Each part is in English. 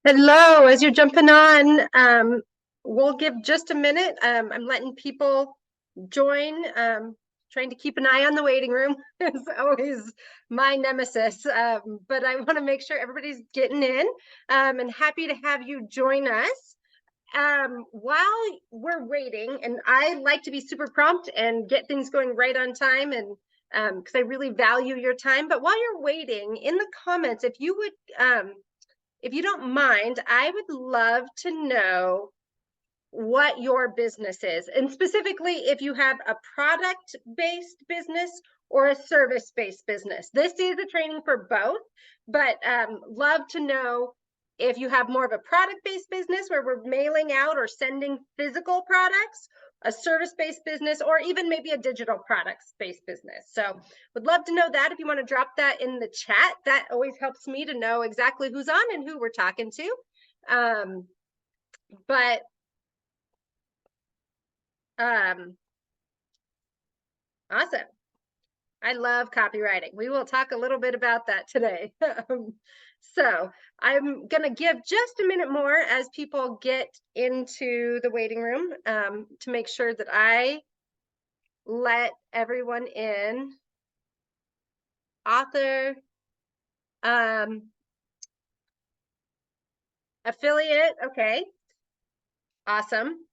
Hello, as you're jumping on, we'll give just a minute. I'm letting people join, trying to keep an eye on the waiting room is always my nemesis. But I want to make sure everybody's getting in, and happy to have you join us. While we're waiting, and I like to be super prompt and get things going right on time, and because I really value your time. But while you're waiting, in the comments, if you don't mind, I would love to know what your business is. And specifically, if you have a product based business or a service based business. This is a training for both, but love to know if you have more of a product based business where we're mailing out or sending physical products, a service based business, or even maybe a digital products based business. So would love to know that. If you want to drop that in the chat, that always helps me to know exactly who's on and who we're talking to. But awesome. I love copywriting. We will talk a little bit about that today. So I'm going to give just a minute more as people get into the waiting room, to make sure that I let everyone in. Author, affiliate. Okay. Awesome.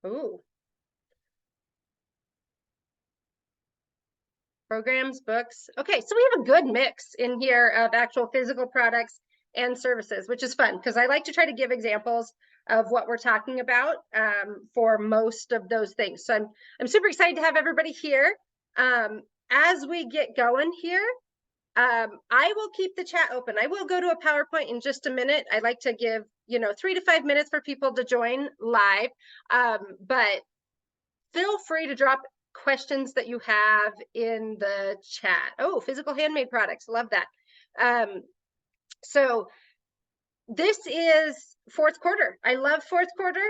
Ooh. Programs, books. Okay, so we have a good mix in here of actual physical products and services, which is fun because I like to try to give examples of what we're talking about, for most of those things. So I'm super excited to have everybody here. As we get going here, I will keep the chat open. I will go to a PowerPoint in just a minute. I like to give 3 to 5 minutes for people to join live, but feel free to drop questions that you have in the chat. Oh, physical handmade products. Love that. So this is fourth quarter. I love fourth quarter.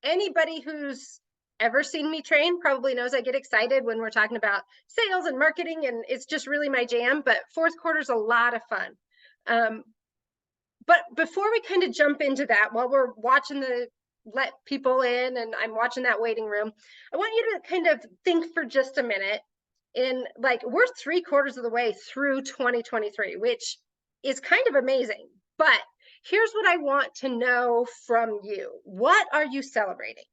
Anybody who's ever seen me train probably knows I get excited when we're talking about sales and marketing, and it's just really my jam. But fourth quarter is a lot of fun. But before we kind of jump into that, while we're watching let people in and I'm watching that waiting room, I want you to kind of think for just a minute. In like, we're 3/4 of the way through 2023, which is kind of amazing. But here's what I want to know from you. What are you celebrating?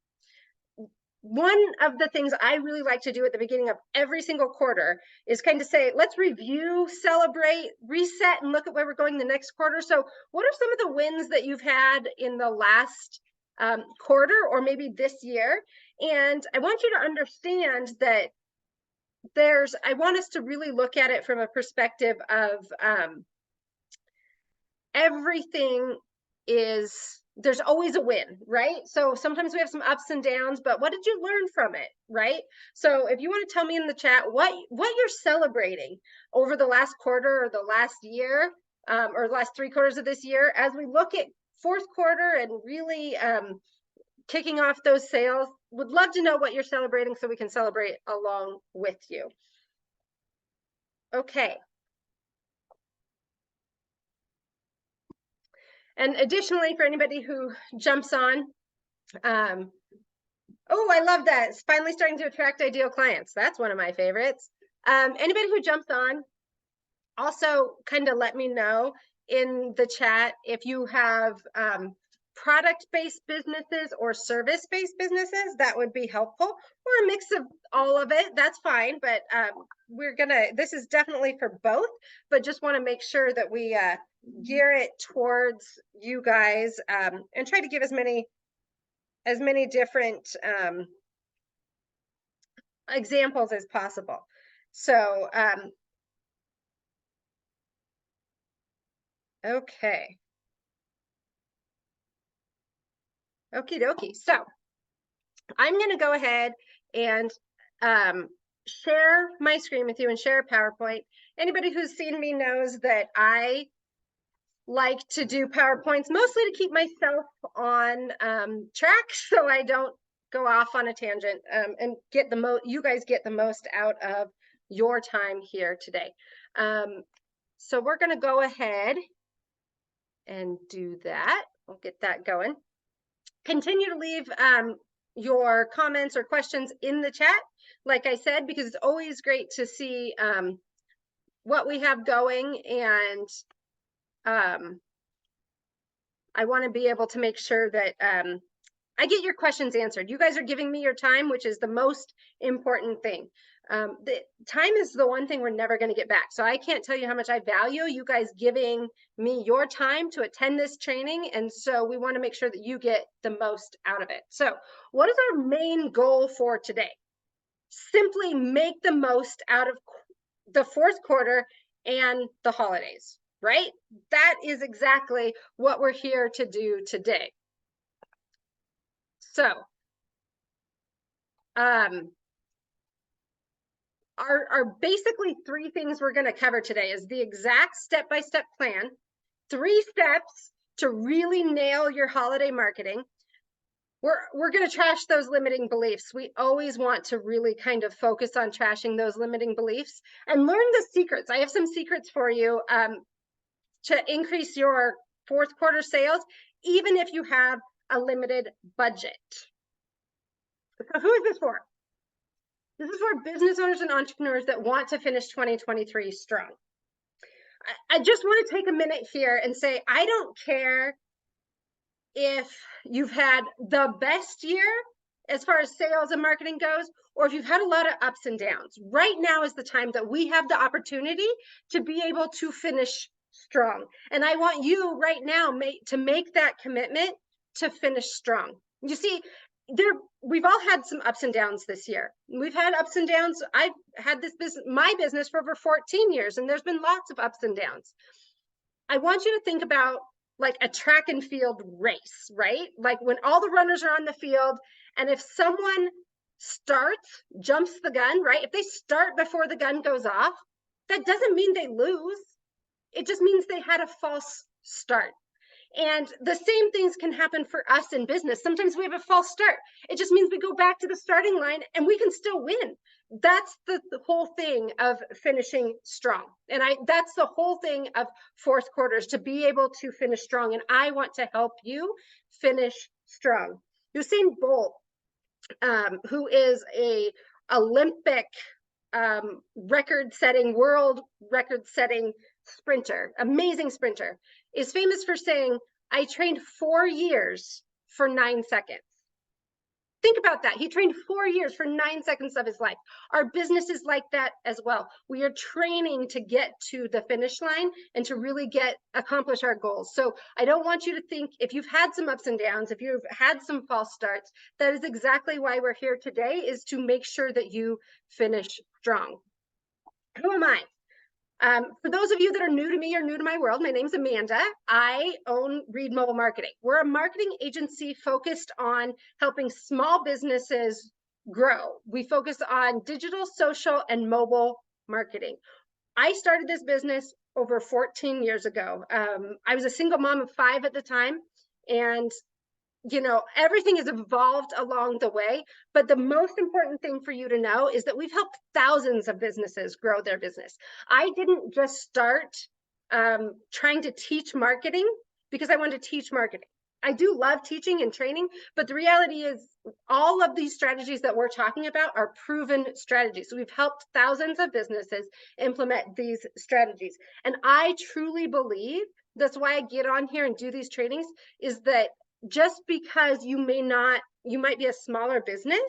One of the things I really like to do at the beginning of every single quarter is kind of say, let's review, celebrate, reset, and look at where we're going the next quarter. So what are some of the wins that you've had in the last quarter or maybe this year? And I want you to understand that I want us to really look at it from a perspective of everything there's always a win, right? So sometimes we have some ups and downs, but what did you learn from it, right? So if you want to tell me in the chat what you're celebrating over the last quarter or the last year, or the last 3/4 of this year, as we look at fourth quarter and really kicking off those sales, would love to know what you're celebrating so we can celebrate along with you. Okay. And additionally, for anybody who jumps on, oh, I love that. It's finally starting to attract ideal clients. That's one of my favorites. Anybody who jumps on, also kind of let me know in the chat if you have product-based businesses or service-based businesses. That would be helpful, or a mix of all of it. That's fine, but this is definitely for both, but just want to make sure that we gear it towards you guys, and try to give as many different examples as possible. So okay. Okie dokie. So I'm going to go ahead and share my screen with you and share a PowerPoint. Anybody who's seen me knows that I like to do PowerPoints mostly to keep myself on track, so I don't go off on a tangent and get you guys get the most out of your time here today. So we're going to go ahead and do that. We'll get that going. Continue to leave your comments or questions in the chat, like I said, because it's always great to see what we have going, and I want to be able to make sure that I get your questions answered. You guys are giving me your time, which is the most important thing. The time is the one thing we're never going to get back. So I can't tell you how much I value you guys giving me your time to attend this training. And so we want to make sure that you get the most out of it. So what is our main goal for today? Simply make the most out of the fourth quarter and the holidays, right? That is exactly what we're here to do today. So, our basically three things we're going to cover today is the exact step-by-step plan, 3 steps to really nail your holiday marketing. We're going to trash those limiting beliefs. We always want to really kind of focus on trashing those limiting beliefs and learn the secrets. I have some secrets for you to increase your fourth quarter sales, even if you have a limited budget. So who is this for? This is for business owners and entrepreneurs that want to finish 2023 strong. I just want to take a minute here and say, I don't care if you've had the best year as far as sales and marketing goes, or if you've had a lot of ups and downs. Right now is the time that we have the opportunity to be able to finish strong. And I want you right now to make that commitment to finish strong. You see, we've all had some ups and downs this year. We've had ups and downs. I've had my business for over 14 years, and there's been lots of ups and downs. I want you to think about like a track and field race, right? Like when all the runners are on the field, and if someone jumps the gun, right? If they start before the gun goes off, that doesn't mean they lose. It just means they had a false start. And the same things can happen for us in business. Sometimes we have a false start. It just means we go back to the starting line and we can still win. That's the whole thing of finishing strong. And that's the whole thing of fourth quarters, to be able to finish strong. And I want to help you finish strong. Usain Bolt, who is a Olympic world record-setting sprinter, amazing sprinter, is famous for saying, I trained 4 years for 9 seconds. Think about that. He trained 4 years for 9 seconds of his life. Our business is like that as well. We are training to get to the finish line and to really accomplish our goals. So I don't want you to think, if you've had some ups and downs, if you've had some false starts, that is exactly why we're here today, is to make sure that you finish strong. Who am I? For those of you that are new to me or new to my world, my name's Amanda. I own Reed Mobile Marketing. We're a marketing agency focused on helping small businesses grow. We focus on digital, social, and mobile marketing. I started this business over 14 years ago. I was a single mom of 5 at the time, and everything has evolved along the way, but the most important thing for you to know is that we've helped thousands of businesses grow their business. I didn't just start trying to teach marketing because I wanted to teach marketing. I do love teaching and training, but the reality is all of these strategies that we're talking about are proven strategies. So we've helped thousands of businesses implement these strategies. And I truly believe, that's why I get on here and do these trainings, is that just because you might be a smaller business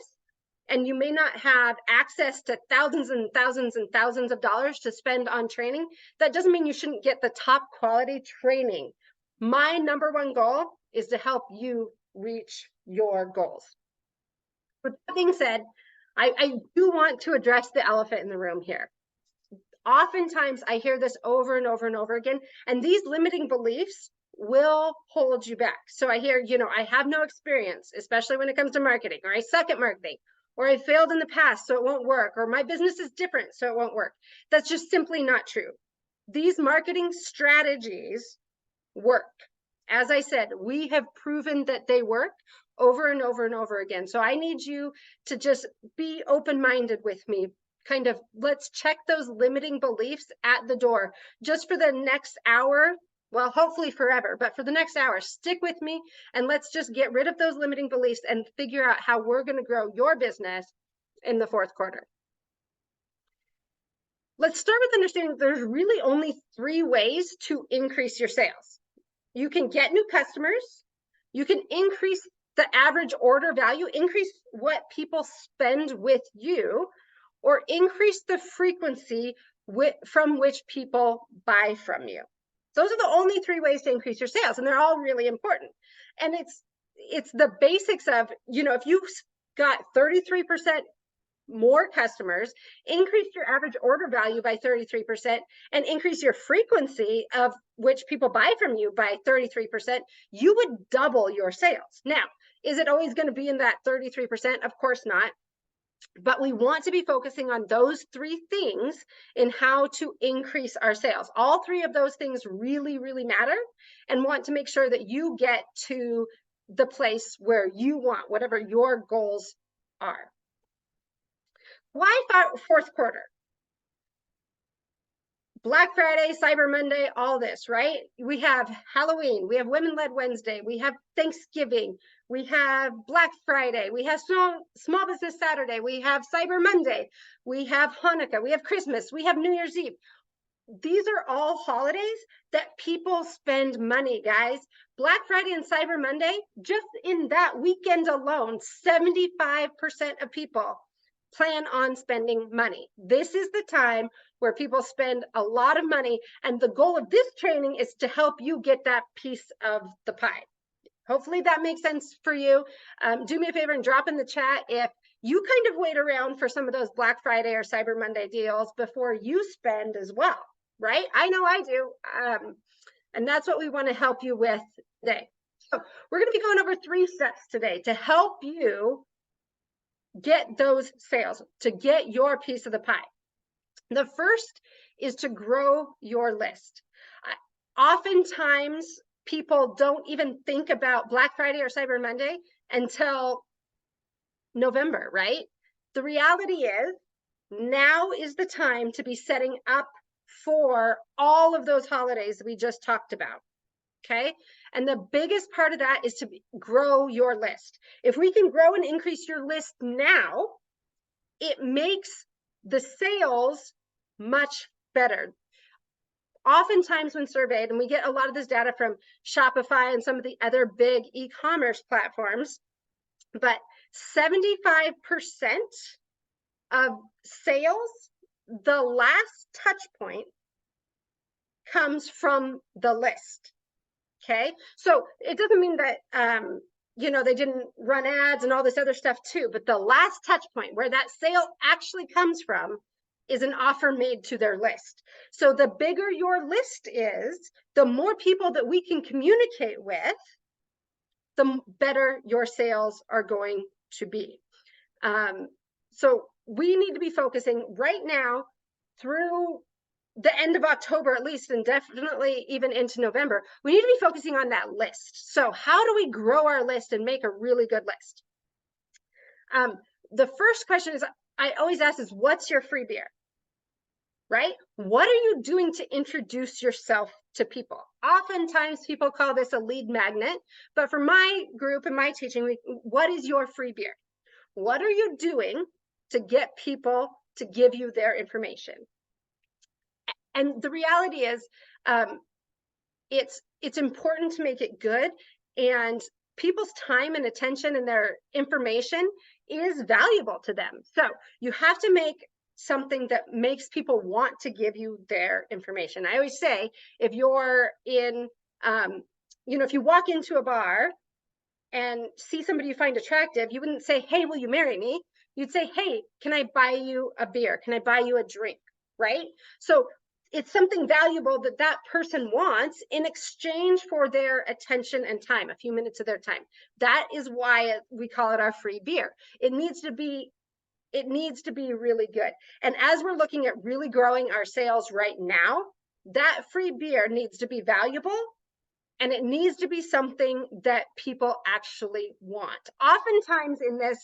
and you may not have access to thousands and thousands and thousands of dollars to spend on training, that doesn't mean you shouldn't get the top quality training. My number one goal is to help you reach your goals. With that being said, I do want to address the elephant in the room here. Oftentimes I hear this over and over and over again, and these limiting beliefs will hold you back. So I hear, I have no experience, especially when it comes to marketing, or I suck at marketing, or I failed in the past, so it won't work, or my business is different, so it won't work. That's just simply not true. These marketing strategies work. As I said, we have proven that they work over and over and over again. So I need you to just be open-minded with me. Kind of, let's check those limiting beliefs at the door just for the next hour. Well, hopefully forever, but for the next hour, stick with me and let's just get rid of those limiting beliefs and figure out how we're going to grow your business in the fourth quarter. Let's start with understanding there's really only 3 ways to increase your sales. You can get new customers, you can increase the average order value, increase what people spend with you, or increase the frequency from which people buy from you. Those are the only 3 ways to increase your sales, and they're all really important. And it's the basics of, you know, if you've got 33% more customers, increase your average order value by 33%, and increase your frequency of which people buy from you by 33%, you would double your sales. Now, is it always going to be in that 33%? Of course not. But we want to be focusing on those 3 things in how to increase our sales. All 3 of those things really, really matter, and want to make sure that you get to the place where you want, whatever your goals are. Why fourth quarter? Black Friday, Cyber Monday, all this, right? We have Halloween, we have Women-Led Wednesday, we have Thanksgiving, we have Black Friday, we have Small Business Saturday, we have Cyber Monday, we have Hanukkah, we have Christmas, we have New Year's Eve. These are all holidays that people spend money, guys. Black Friday and Cyber Monday, just in that weekend alone, 75% of people plan on spending money. This is the time where people spend a lot of money, and the goal of this training is to help you get that piece of the pie. Hopefully that makes sense for you. Do me a favor and drop in the chat if you kind of wait around for some of those Black Friday or Cyber Monday deals before you spend as well, right? I know I do. And that's what we want to help you with today. So we're going to be going over 3 steps today to help you get those sales, to get your piece of the pie. The first is to grow your list. Oftentimes, people don't even think about Black Friday or Cyber Monday until November, right? The reality is, now is the time to be setting up for all of those holidays we just talked about. Okay. And the biggest part of that is to grow your list. If we can grow and increase your list now, it makes the sales much better. Oftentimes when surveyed, and we get a lot of this data from Shopify and some of the other big e-commerce platforms, but 75% of sales, the last touch point comes from the list. Okay, so it doesn't mean that you know, they didn't run ads and all this other stuff too, but the last touch point where that sale actually comes from is an offer made to their list. So the bigger your list is, the more people that we can communicate with, the better your sales are going to be. So we need to be focusing right now through the end of October, at least, and definitely even into November. We need to be focusing on that list. So how do we grow our list and make a really good list? The first question is, I always ask is, what's your free beer? Right? What are you doing to introduce yourself to people? Oftentimes people call this a lead magnet, but for my group and my teaching, what is your free beer? What are you doing to get people to give you their information? And the reality is, it's important to make it good, and people's time and attention and their information is valuable to them. So you have to make something that makes people want to give you their information. I always say, if you're in, you know, if you walk into a bar and see somebody you find attractive, you wouldn't say, hey, will you marry me? You'd say, hey, can I buy you a beer? Can I buy you a drink? Right? So it's something valuable that that person wants in exchange for their attention and time, a few minutes of their time. That is why we call it our free beer. It needs to be really good. And as we're looking at really growing our sales right now, that free beer needs to be valuable and it needs to be something that people actually want. Oftentimes in this,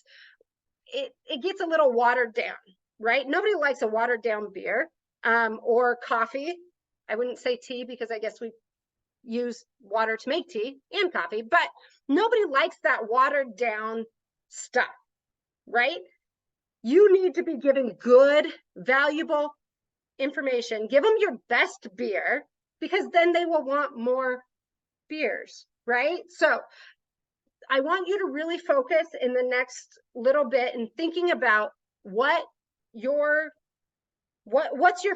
it gets a little watered down, right? Nobody likes a watered down beer or coffee. I wouldn't say tea because I guess we use water to make tea and coffee, but nobody likes that watered down stuff, right? You need to be giving good, valuable information. Give them your best beer because then they will want more beers, right? So I want you to really focus in the next little bit and thinking about what's your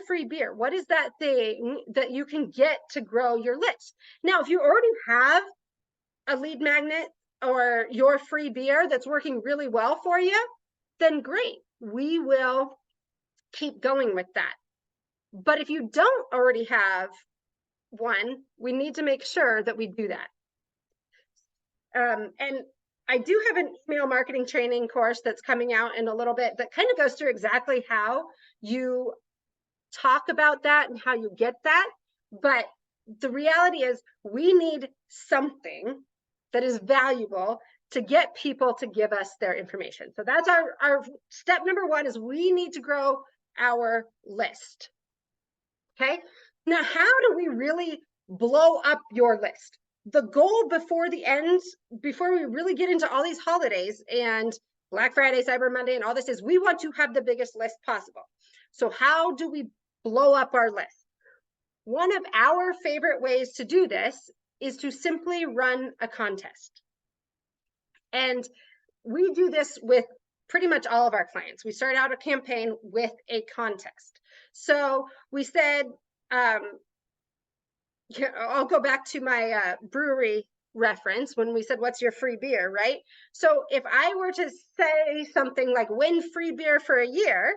free beer? What is that thing that you can get to grow your list? Now, if you already have a lead magnet or your free beer that's working really well for you, then great. We will keep going with that. But if you don't already have one, we need to make sure that we do that. And I do have an email marketing training course that's coming out in a little bit that kind of goes through exactly how you talk about that and how you get that. But the reality is we need something that is valuable to get people to give us their information. So that's our step number one, is we need to grow our list. Okay. Now, how do we really blow up your list? The goal before we really get into all these holidays and Black Friday, Cyber Monday, and all this, is we want to have the biggest list possible. So how do we blow up our list? One of our favorite ways to do this is to simply run a contest. And we do this with pretty much all of our clients. We start out a campaign with a contest. So we said, I'll go back to my brewery reference when we said, what's your free beer, right? So if I were to say something like win free beer for a year,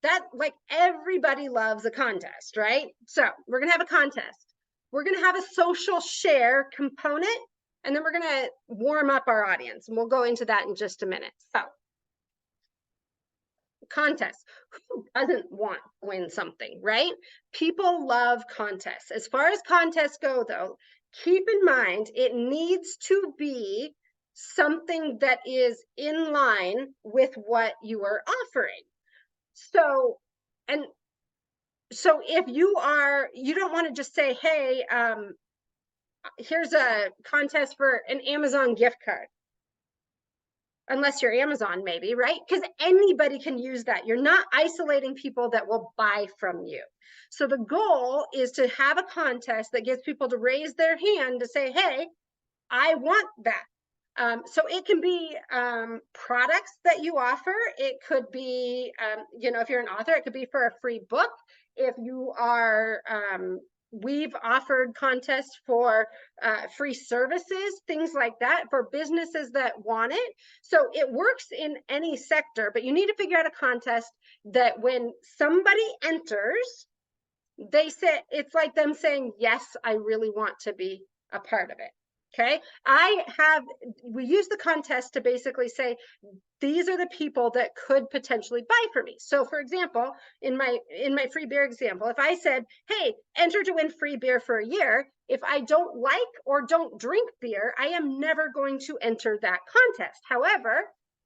that, like, everybody loves a contest, right? So we're going to have a contest. We're going to have a social share component, and then we're going to warm up our audience. And we'll go into that in just a minute. So contest. Who doesn't want to win something, right? People love contests. As far as contests go, though, keep in mind it needs to be something that is in line with what you are offering. So if you don't want to just say, hey, here's a contest for an Amazon gift card. Unless you're Amazon, maybe, right? Because anybody can use that. You're not isolating people that will buy from you. So the goal is to have a contest that gets people to raise their hand to say, hey, I want that. So it can be products that you offer. It could be, if you're an author, it could be for a free book. If you are, we've offered contests for free services, things like that, for businesses that want it. So it works in any sector, but you need to figure out a contest that when somebody enters, they say, it's like them saying, yes, I really want to be a part of it. Okay, we use the contest to basically say, these are the people that could potentially buy from me. So for example, in my free beer example, if I said, hey, enter to win free beer for a year, if I don't like or don't drink beer, I am never going to enter that contest. However,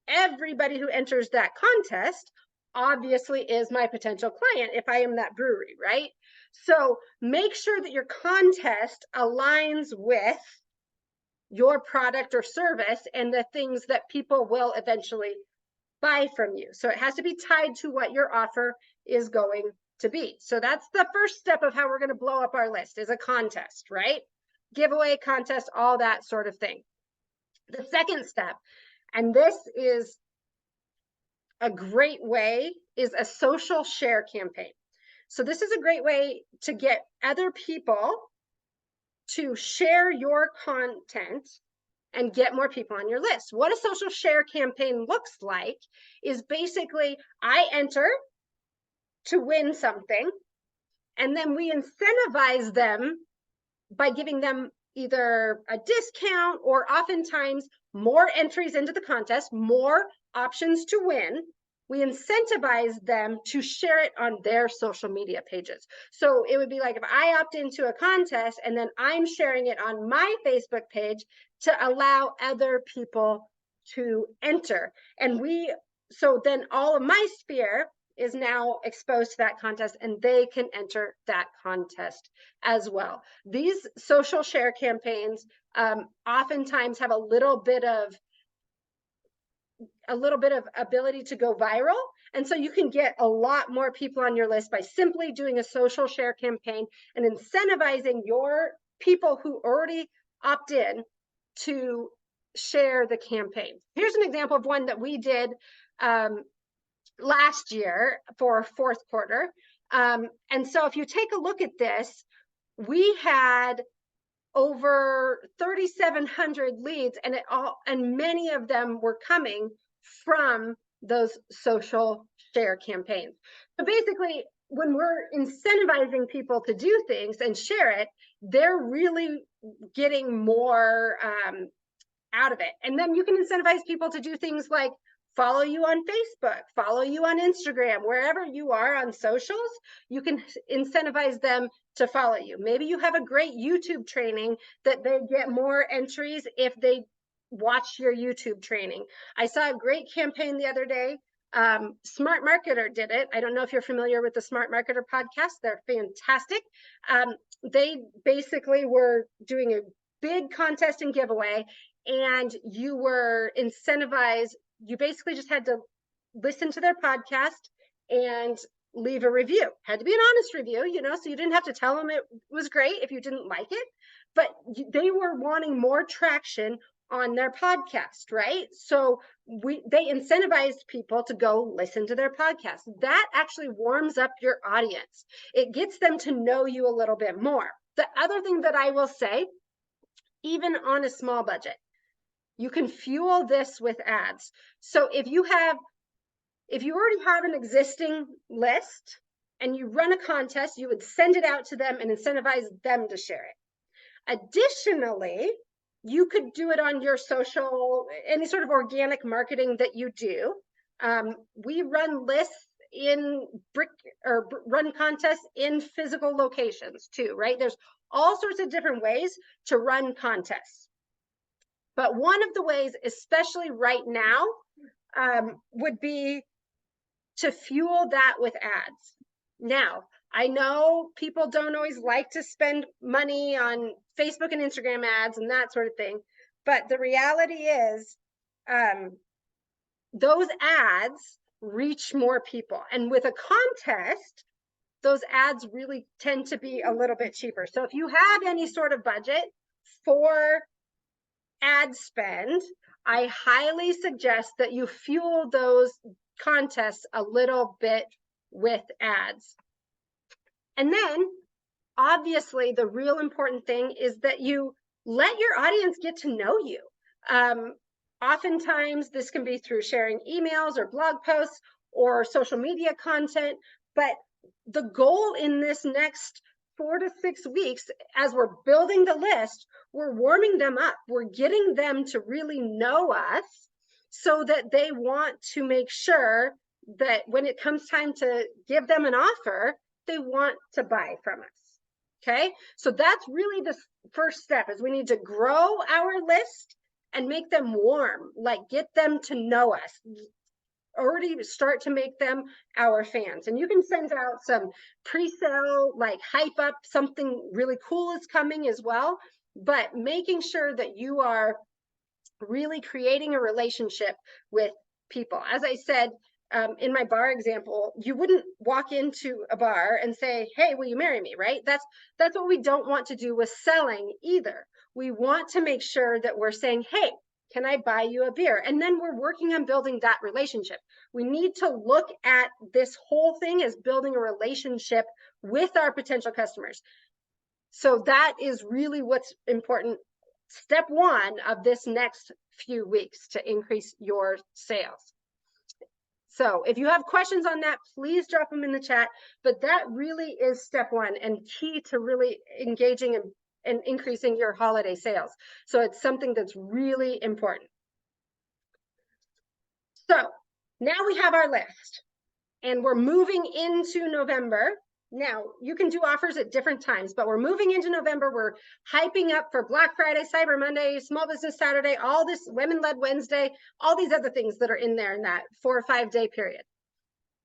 everybody who enters that contest obviously is my potential client if I am that brewery, right? So make sure that your contest aligns with your product or service and the things that people will eventually buy from you. So it has to be tied to what your offer is going to be. So that's the first step of how we're going to blow up our list, is a contest, right? Giveaway, contest, all that sort of thing. The second step, and this is a great way, is a social share campaign. So this is a great way to get other people to share your content and get more people on your list. What a social share campaign looks like is basically, I enter to win something, and then we incentivize them by giving them either a discount or oftentimes more entries into the contest, more options to win. we incentivize them to share it on their social media pages. So it would be like if I opt into a contest and then I'm sharing it on my Facebook page to allow other people to enter. And so then all of my sphere is now exposed to that contest and they can enter that contest as well. These social share campaigns oftentimes have a little bit of ability to go viral. And so you can get a lot more people on your list by simply doing a social share campaign and incentivizing your people who already opt in to share the campaign. Here's an example of one that we did last year for fourth quarter. And so if you take a look at this, we had over 3,700 leads, and many of them were coming from those social share campaigns. So basically, when we're incentivizing people to do things and share it, they're really getting more out of it. And then you can incentivize people to do things like follow you on Facebook, follow you on Instagram, wherever you are on socials, you can incentivize them to follow you. Maybe you have a great YouTube training that they get more entries if they watch your YouTube training. I saw a great campaign the other day. Smart Marketer did it. I don't know if you're familiar with the Smart Marketer podcast. They're fantastic. They basically were doing a big contest and giveaway, and you were incentivized. You basically just had to listen to their podcast and leave a review. Had to be an honest review, so you didn't have to tell them it was great if you didn't like it, but they were wanting more traction on their podcast, right? So they incentivized people to go listen to their podcast. That actually warms up your audience. It gets them to know you a little bit more. The other thing that I will say, even on a small budget, you can fuel this with ads. So if you already have an existing list and you run a contest, you would send it out to them and incentivize them to share it. Additionally, you could do it on your social, any sort of organic marketing that you do. We run lists run contests in physical locations too, right? There's all sorts of different ways to run contests. But one of the ways, especially right now, would be to fuel that with ads. Now, I know people don't always like to spend money on Facebook and Instagram ads and that sort of thing, but the reality is those ads reach more people. And with a contest, those ads really tend to be a little bit cheaper. So if you have any sort of budget for ad spend, I highly suggest that you fuel those contests a little bit with ads. And then obviously the real important thing is that you let your audience get to know you. Oftentimes this can be through sharing emails or blog posts or social media content, but the goal in this next 4 to 6 weeks, as we're building the list, we're warming them up. We're getting them to really know us so that they want to make sure that when it comes time to give them an offer, they want to buy from us. Okay, so that's really the first step, is we need to grow our list and make them warm, like get them to know us. Already start to make them our fans. And you can send out some pre-sale, like hype up, something really cool is coming as well, but making sure that you are really creating a relationship with people. As I said, in my bar example, you wouldn't walk into a bar and say, hey, will you marry me, right? That's what we don't want to do with selling either. We want to make sure that we're saying, hey, can I buy you a beer? And then we're working on building that relationship. We need to look at this whole thing as building a relationship with our potential customers. So that is really what's important. Step one of this next few weeks to increase your sales. So if you have questions on that, please drop them in the chat. But that really is step one and key to really engaging and increasing your holiday sales. So it's something that's really important. So Now we have our list and we're moving into November. Now you can do offers at different times, but we're moving into November. We're hyping up for Black Friday, Cyber Monday, Small Business Saturday, all this Women-Led Wednesday, all these other things that are in there in that 4 or 5 day period.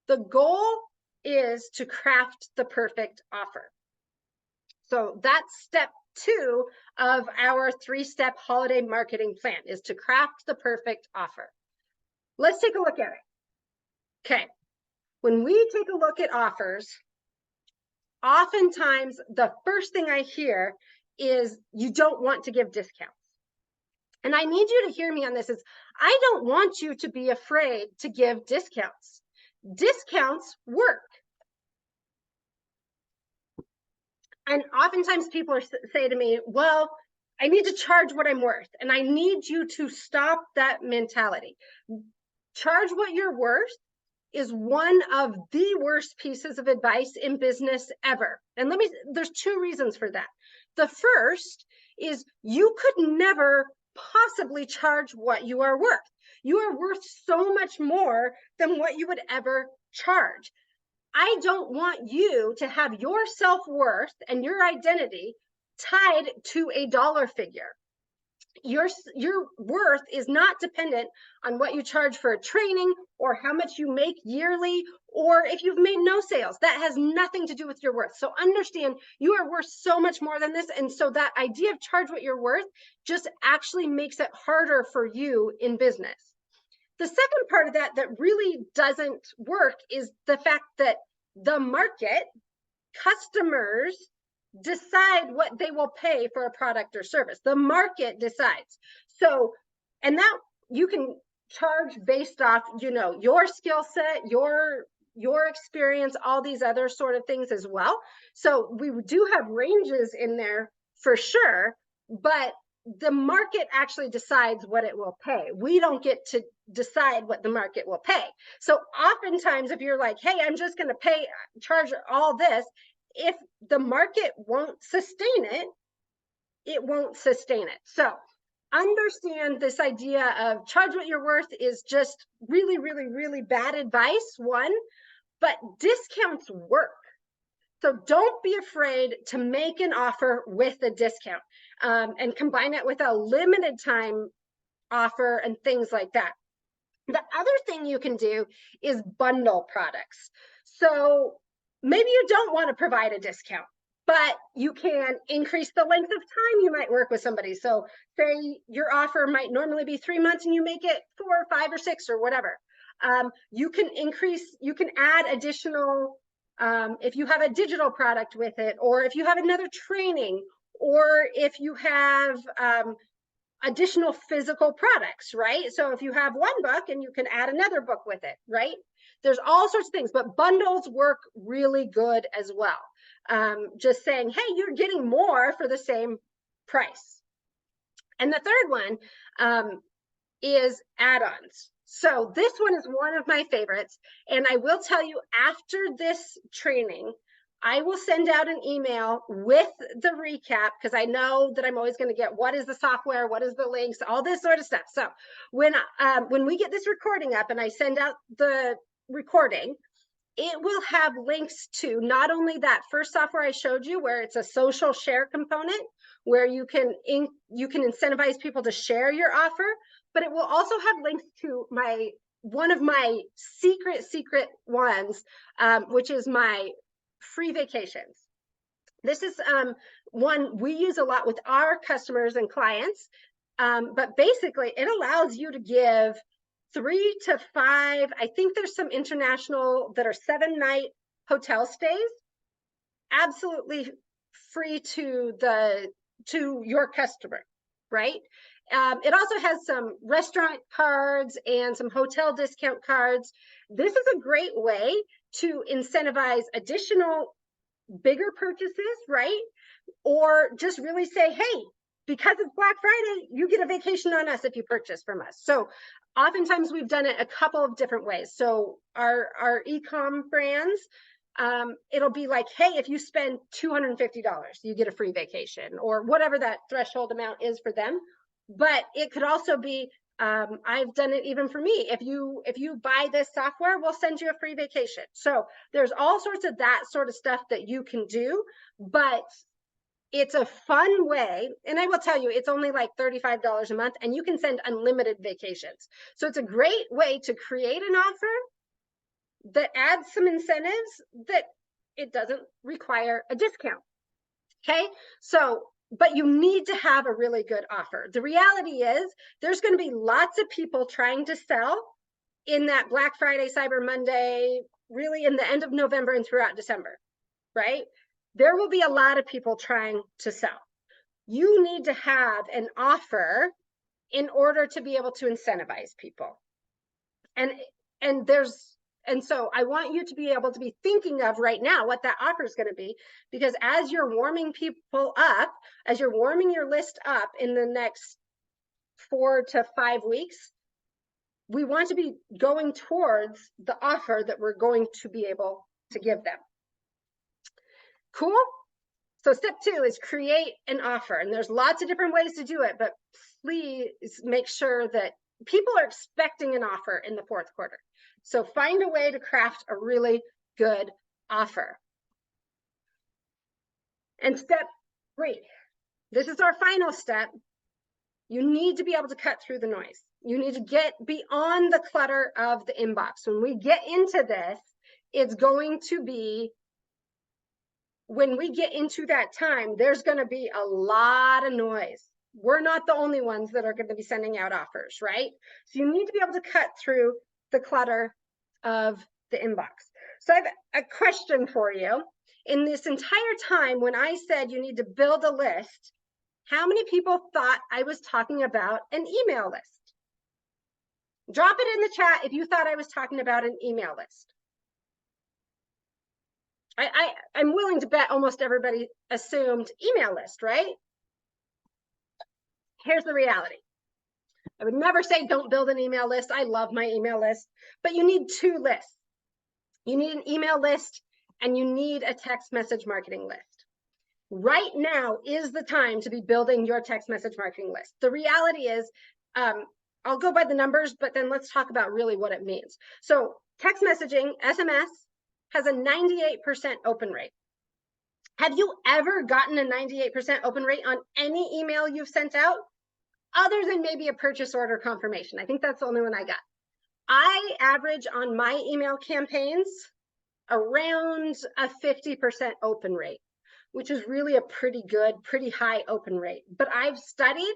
The goal is to craft the perfect offer. So that's step 2 of our 3-step holiday marketing plan, is to craft the perfect offer. Let's take a look at it. Okay. When we take a look at offers, oftentimes the first thing I hear is you don't want to give discounts. And I need you to hear me on this. Is I don't want you to be afraid to give discounts. Discounts work. And oftentimes people say to me, well, I need to charge what I'm worth. And I need you to stop that mentality. Charge what you're worth is one of the worst pieces of advice in business ever. And there's 2 reasons for that. The first is you could never possibly charge what you are worth. You are worth so much more than what you would ever charge. I don't want you to have your self-worth and your identity tied to a dollar figure. Your worth is not dependent on what you charge for a training or how much you make yearly or if you've made no sales. That has nothing to do with your worth. So understand you are worth so much more than this. And so that idea of charge what you're worth just actually makes it harder for you in business. The second part of that really doesn't work is the fact that the market, customers, decide what they will pay for a product or service. The market decides. So, and that you can charge based off, your skill set, your experience, all these other sort of things as well. So we do have ranges in there for sure, but the market actually decides what it will pay. We don't get to decide what the market will pay. So oftentimes if you're like, hey, I'm just going to charge all this, if the market won't sustain it, it won't sustain it. So understand this idea of charge what you're worth is just really, really, really bad advice, one, but discounts work. So don't be afraid to make an offer with a discount and combine it with a limited time offer and things like that. The other thing you can do is bundle products. So maybe you don't want to provide a discount, but you can increase the length of time you might work with somebody. So say your offer might normally be 3 months and you make it 4 or 5 or 6 or whatever. You can add additional, if you have a digital product with it, or if you have another training, or if you have additional physical products, right? So if you have one book and you can add another book with it, right? There's all sorts of things, but bundles work really good as well. Just saying, hey, you're getting more for the same price. And the third one is add-ons. So this one is one of my favorites. And I will tell you, after this training, I will send out an email with the recap, because I know that I'm always going to get what is the software, what is the links, all this sort of stuff. So when we get this recording up and I send out the recording, it will have links to not only that first software I showed you, where it's a social share component, where you can incentivize people to share your offer, but it will also have links to one of my secret ones, which is my free vacations. This is one we use a lot with our customers and clients, but basically it allows you to give 3 to 5, I think there's some international that are 7-night hotel stays, absolutely free to your customer, right? It also has some restaurant cards and some hotel discount cards. This is a great way to incentivize additional bigger purchases, right? Or just really say, hey, because it's Black Friday, you get a vacation on us if you purchase from us. So oftentimes we've done it a couple of different ways. So our e-com brands, it'll be like, hey, if you spend $250, you get a free vacation, or whatever that threshold amount is for them. But it could also be, I've done it even for me. If you buy this software, we'll send you a free vacation. So there's all sorts of that sort of stuff that you can do, but it's a fun way. And I will tell you, it's only like $35 a month and you can send unlimited vacations. So it's a great way to create an offer that adds some incentives that it doesn't require a discount. Okay. So, but you need to have a really good offer. The reality is there's going to be lots of people trying to sell in that Black Friday, Cyber Monday, really in the end of November and throughout December, right? There will be a lot of people trying to sell. You need to have an offer in order to be able to incentivize people. And so I want you to be able to be thinking of right now what that offer is going to be, because as you're warming people up, as you're warming your list up in the next 4 to 5 weeks, we want to be going towards the offer that we're going to be able to give them. Cool? So step 2 is create an offer. And there's lots of different ways to do it, but please make sure that people are expecting an offer in the 4th quarter. So find a way to craft a really good offer. And step 3, this is our final step. You need to be able to cut through the noise. You need to get beyond the clutter of the inbox. When we get into this, it's going to be, when we get into that time, there's going to be a lot of noise. We're not the only ones that are going to be sending out offers, right? So you need to be able to cut through the clutter of the inbox. So I have a question for you. In this entire time, when I said you need to build a list, how many people thought I was talking about an email list? Drop it in the chat if you thought I was talking about an email list. I'm willing to bet almost everybody assumed email list, right? Here's the reality. I would never say don't build an email list. I love my email list, but you need 2 lists. You need an email list and you need a text message marketing list. Right now is the time to be building your text message marketing list. The reality is, I'll go by the numbers, but then let's talk about really what it means. So text messaging, SMS, has a 98% open rate. Have you ever gotten a 98% open rate on any email you've sent out? Other than maybe a purchase order confirmation. I think that's the only one I got. I average on my email campaigns around a 50% open rate, which is really a pretty good, pretty high open rate. But I've studied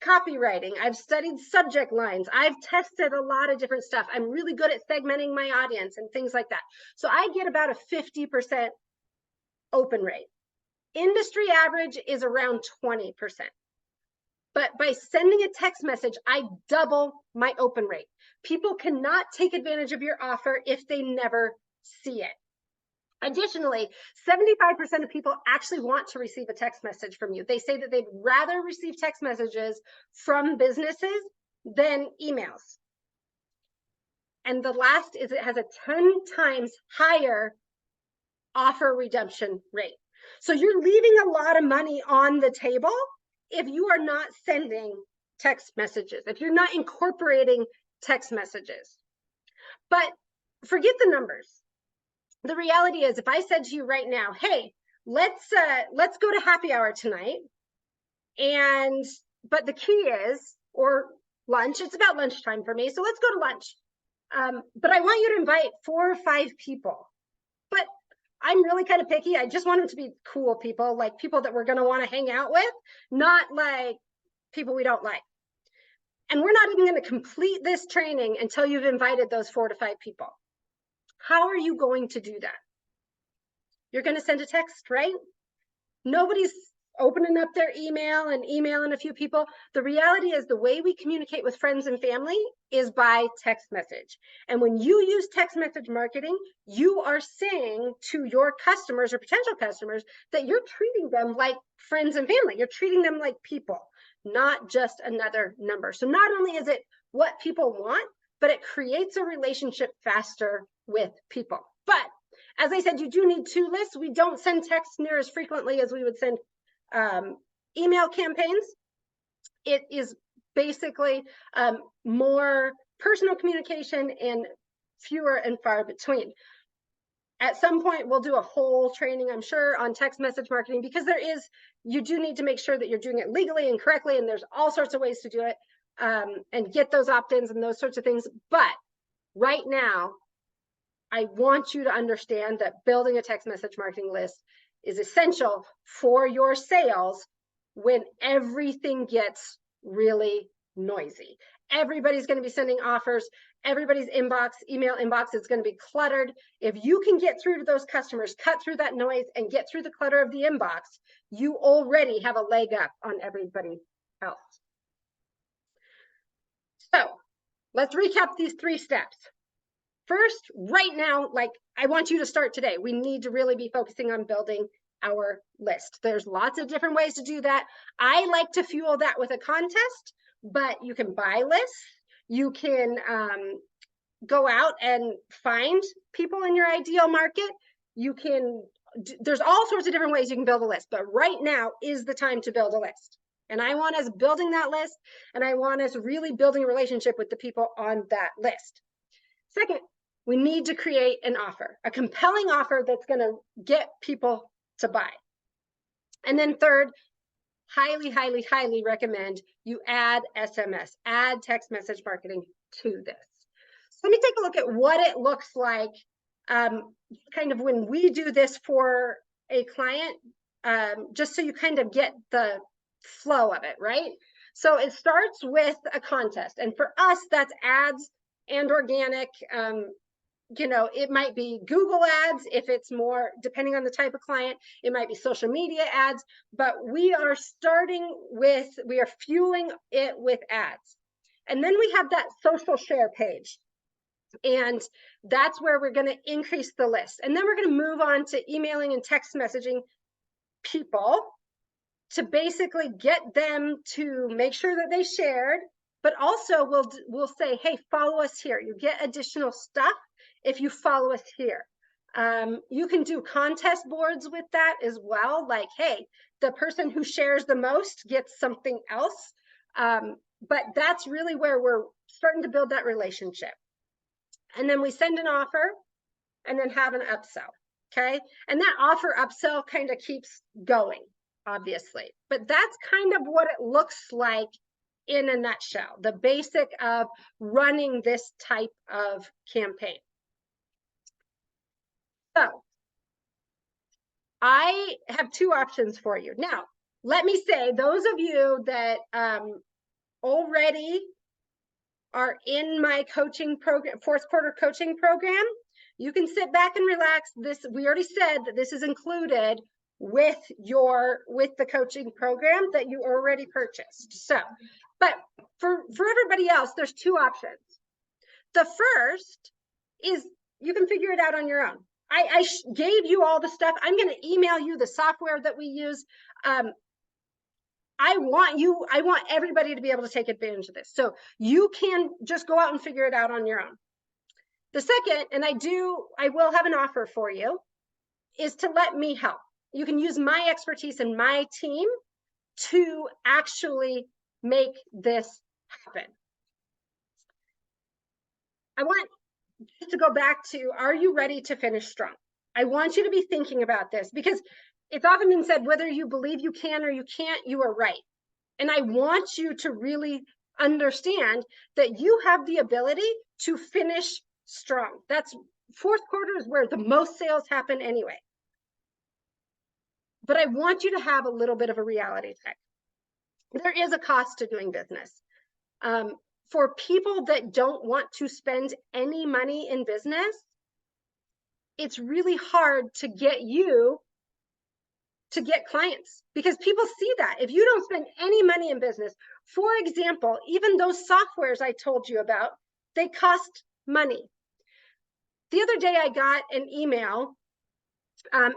copywriting, I've studied subject lines, I've tested a lot of different stuff. I'm really good at segmenting my audience and things like that. So I get about a 50% open rate. Industry average is around 20%. But by sending a text message, I double my open rate. People cannot take advantage of your offer if they never see it. Additionally, 75% of people actually want to receive a text message from you. They say that they'd rather receive text messages from businesses than emails. And the last is it has a 10 times higher offer redemption rate. So you're leaving a lot of money on the table if you are not sending text messages, if you're not incorporating text messages. But forget the numbers. The reality is, if I said to you right now, hey, let's go to happy hour tonight, but the key is, or lunch, it's about lunchtime for me, so let's go to lunch. But I want you to invite 4 or 5 people. But I'm really kind of picky. I just want them to be cool people, like people that we're going to want to hang out with, not like people we don't like. And we're not even going to complete this training until you've invited those 4 to 5 people. How are you going to do that? You're going to send a text, right? Nobody's opening up their email and emailing a few people. The reality is the way we communicate with friends and family is by text message. And when you use text message marketing, you are saying to your customers or potential customers that you're treating them like friends and family. You're treating them like people, not just another number. So not only is it what people want, but it creates a relationship faster with people. But as I said, you do need 2 lists. We don't send texts near as frequently as we would send email campaigns. It is basically more personal communication and fewer and far between. At some point, we'll do a whole training, I'm sure, on text message marketing, because you do need to make sure that you're doing it legally and correctly, and there's all sorts of ways to do it, and get those opt-ins and those sorts of things. But right now, I want you to understand that building a text message marketing list is essential for your sales when everything gets really noisy. Everybody's going to be sending offers. Everybody's email inbox is going to be cluttered. If you can get through to those customers, cut through that noise and get through the clutter of the inbox, you already have a leg up on everybody else. So let's recap these 3 steps. First, right now, like, I want you to start today. We need to really be focusing on building our list. There's lots of different ways to do that. I like to fuel that with a contest, but you can buy lists. You can go out and find people in your ideal market. There's all sorts of different ways you can build a list, but right now is the time to build a list. And I want us building that list, and I want us really building a relationship with the people on that list. Second, we need to create an offer, a compelling offer that's going to get people to buy. And then third, highly, highly, highly recommend you add SMS, add text message marketing to this. So let me take a look at what it looks like kind of when we do this for a client, just so you kind of get the flow of it, right? So it starts with a contest. And for us, that's ads and organic. It might be Google ads if it's more, depending on the type of client, it might be social media ads, but we are fueling it with ads. And then we have that social share page. And that's where we're going to increase the list. And then we're going to move on to emailing and text messaging people to basically get them to make sure that they shared, but also we'll say, hey, follow us here. You get additional stuff if you follow us here. You can do contest boards with that as well. Like, hey, the person who shares the most gets something else. But that's really where we're starting to build that relationship. And then we send an offer and then have an upsell. Okay. And that offer upsell kind of keeps going, obviously. But that's kind of what it looks like in a nutshell, the basic of running this type of campaign. So I have 2 options for you. Now, let me say, those of you that already are in my coaching program, 4th quarter coaching program, you can sit back and relax. We already said that this is included with the coaching program that you already purchased. So, but for everybody else, there's 2 options. The first is you can figure it out on your own. I gave you all the stuff. I'm going to email you the software that we use. I want everybody to be able to take advantage of this. So you can just go out and figure it out on your own. The second, and I will have an offer for you, is to let me help. You can use my expertise and my team to actually make this happen. I want to go back to, are you ready to finish strong? I want you to be thinking about this, because it's often been said, whether you believe you can or you can't, you are right. And I want you to really understand that you have the ability to finish strong. That's 4th quarter is where the most sales happen anyway. But I want you to have a little bit of a reality check. There is a cost to doing business. For people that don't want to spend any money in business, it's really hard to get clients, because people see that. If you don't spend any money in business, for example, even those softwares I told you about, they cost money. The other day I got an email.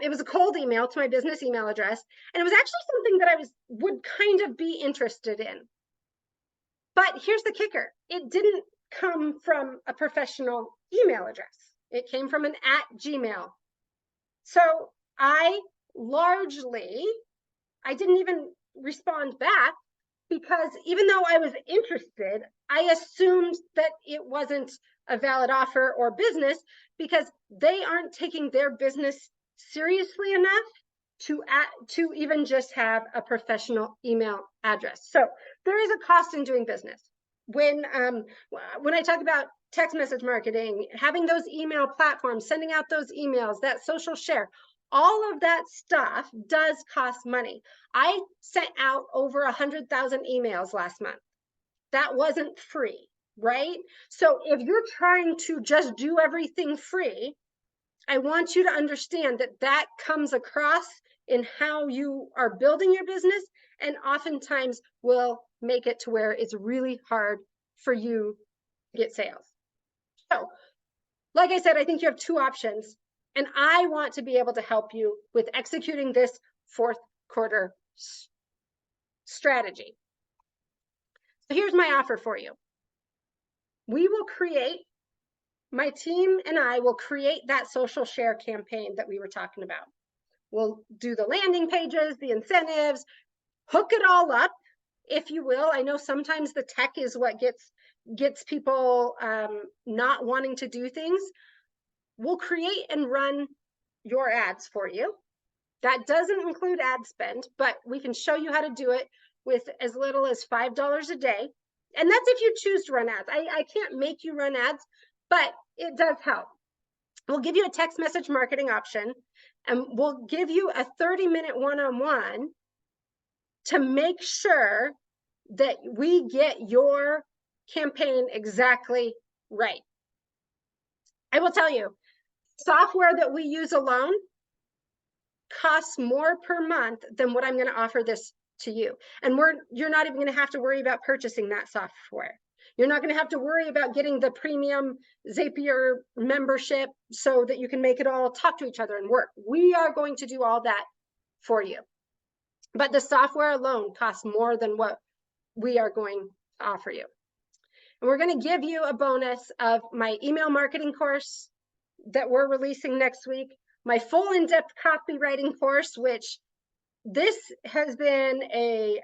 It was a cold email to my business email address, and it was actually something that I would kind of be interested in. But here's the kicker. It didn't come from a professional email address. It came from an @Gmail. So I didn't even respond back. because even though I was interested, I assumed that it wasn't a valid offer or business because they aren't taking their business seriously enough to even just have a professional email address. So there is a cost in doing business. When I talk about text message marketing, having those email platforms, sending out those emails, that social share, all of that stuff does cost money. I sent out over 100,000 emails last month. That wasn't free, right? So if you're trying to just do everything free, I want you to understand that that comes across in how you are building your business, and oftentimes will make it to where it's really hard for you to get sales. So, like I said, I think you have two options, and I want to be able to help you with executing this fourth quarter strategy. So here's my offer for you. My team and I will create that social share campaign that we were talking about. We'll do the landing pages, the incentives, hook it all up, if you will. I know sometimes the tech is what gets people not wanting to do things. We'll create and run your ads for you. That doesn't include ad spend, but we can show you how to do it with as little as $5 a day. And that's if you choose to run ads. I can't make you run ads, but it does help. We'll give you a text message marketing option, and we'll give you a 30-minute one-on-one to make sure that we get your campaign exactly right. I will tell you, software that we use alone costs more per month than what I'm going to offer this to you. And you're not even going to have to worry about purchasing that software. You're not going to have to worry about getting the premium Zapier membership so that you can make it all talk to each other and work. We are going to do all that for you. But the software alone costs more than what we are going to offer you. And we're going to give you a bonus of my email marketing course that we're releasing next week, my full in-depth copywriting course, which this has been a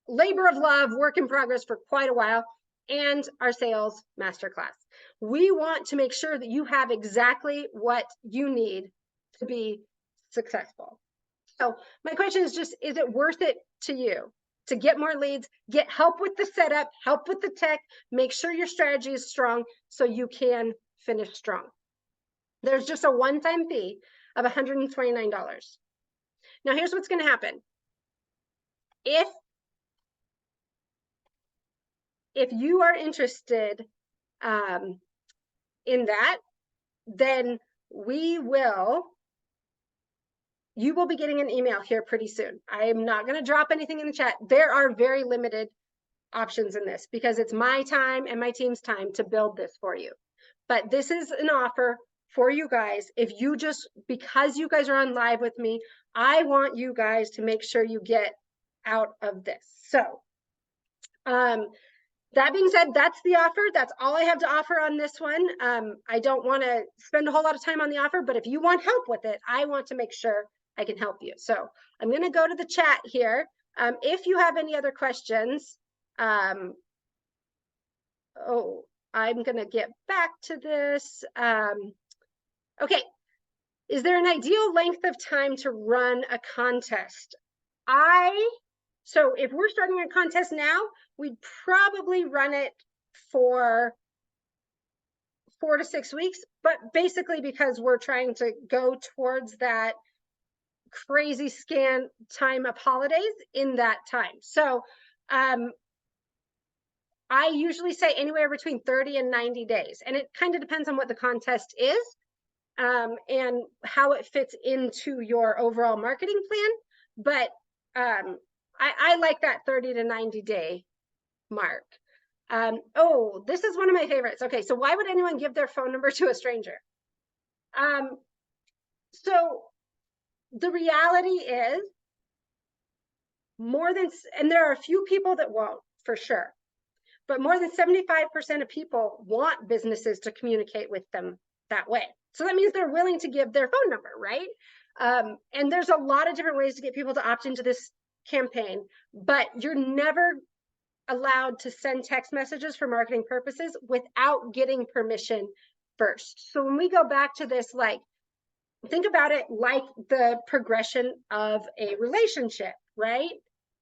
labor of love, work in progress for quite a while, and our sales masterclass. We want to make sure that you have exactly what you need to be successful. So my question is just, is it worth it to you to get more leads, get help with the setup, help with the tech, make sure your strategy is strong so you can finish strong? There's just a one-time fee of $129. Now, here's what's going to happen. If you are interested in that, then you will be getting an email here pretty soon. I am not going to drop anything in the chat. There are very limited options in this because it's my time and my team's time to build this for you. But this is an offer for you guys. Because you guys are on live with me, I want you guys to make sure you get out of this. So, that being said, that's the offer. That's all I have to offer on this one. I don't want to spend a whole lot of time on the offer, but if you want help with it, I want to make sure I can help you. So I'm going to go to the chat here. If you have any other questions, I'm going to get back to this. Okay. Is there an ideal length of time to run a contest? So if we're starting a contest now, we'd probably run it for 4 to 6 weeks, but basically because we're trying to go towards that crazy scan time of holidays in that time. So I usually say anywhere between 30 and 90 days, and it kind of depends on what the contest is and how it fits into your overall marketing plan. But I like that 30 to 90 day mark. This is one of my favorites. Okay, so why would anyone give their phone number to a stranger? So the reality is and there are a few people that won't, for sure, but more than 75% of people want businesses to communicate with them that way. So that means they're willing to give their phone number, right? And there's a lot of different ways to get people to opt into this campaign, but you're never allowed to send text messages for marketing purposes without getting permission first. So when we go back to this, like, think about it like the progression of a relationship, right?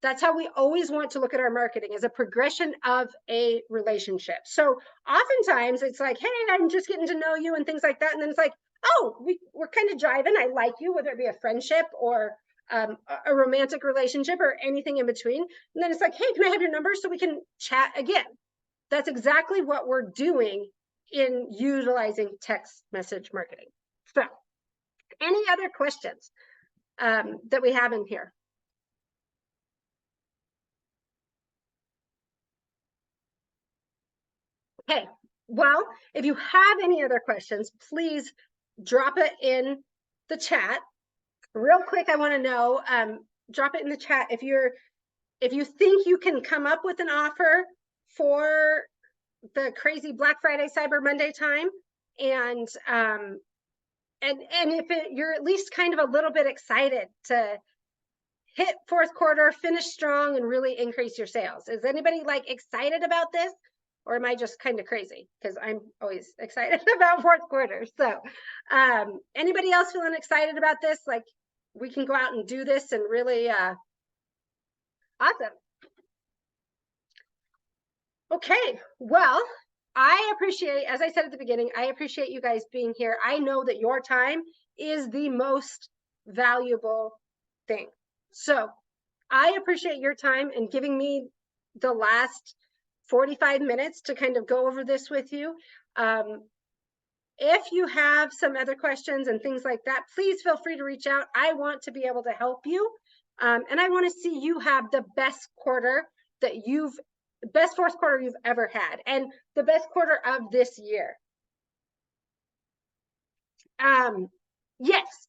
That's how we always want to look at our marketing, as a progression of a relationship. So oftentimes it's like, hey, I'm just getting to know you and things like that. And then it's like, oh, we're kind of jiving. I like you, whether it be a friendship or a romantic relationship or anything in between. And then it's like, hey, can I have your number so we can chat again? That's exactly what we're doing in utilizing text message marketing. So any other questions that we have in here? Okay, well, if you have any other questions, please drop it in the chat. Real quick, I want to know, drop it in the chat if you think you can come up with an offer for the crazy Black Friday, Cyber Monday time, and if you're at least kind of a little bit excited to hit fourth quarter, finish strong, and really increase your sales. Is anybody like excited about this? Or am I just kind of crazy? Because I'm always excited about fourth quarter. So anybody else feeling excited about this? Like, we can go out and do this and really awesome. Okay, well, I appreciate, as I said at the beginning, I appreciate you guys being here. I know that your time is the most valuable thing. So I appreciate your time and giving me the last 45 minutes to kind of go over this with you. If you have some other questions and things like that, please feel free to reach out. I want to be able to help you. And I want to see you have the best quarter that best fourth quarter you've ever had, and the best quarter of this year. Yes,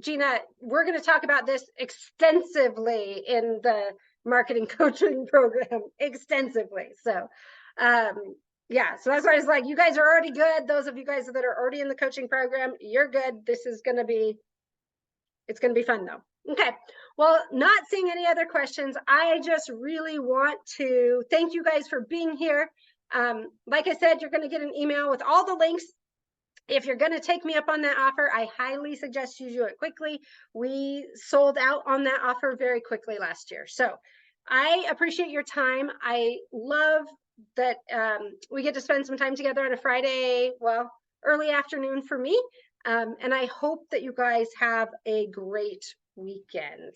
Gina, we're going to talk about this extensively in the marketing coaching program, extensively. So, yeah, so that's why I was like, you guys are already good. Those of you guys that are already in the coaching program, you're good. This is going to be, it's going to be fun though. Okay, well, not seeing any other questions, I just really want to thank you guys for being here. Like I said, you're going to get an email with all the links. If you're going to take me up on that offer, I highly suggest you do it quickly. We sold out on that offer very quickly last year. So I appreciate your time. I love that we get to spend some time together on a Friday, well, early afternoon for me. And I hope that you guys have a great weekend.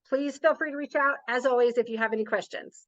Please feel free to reach out, as always, if you have any questions.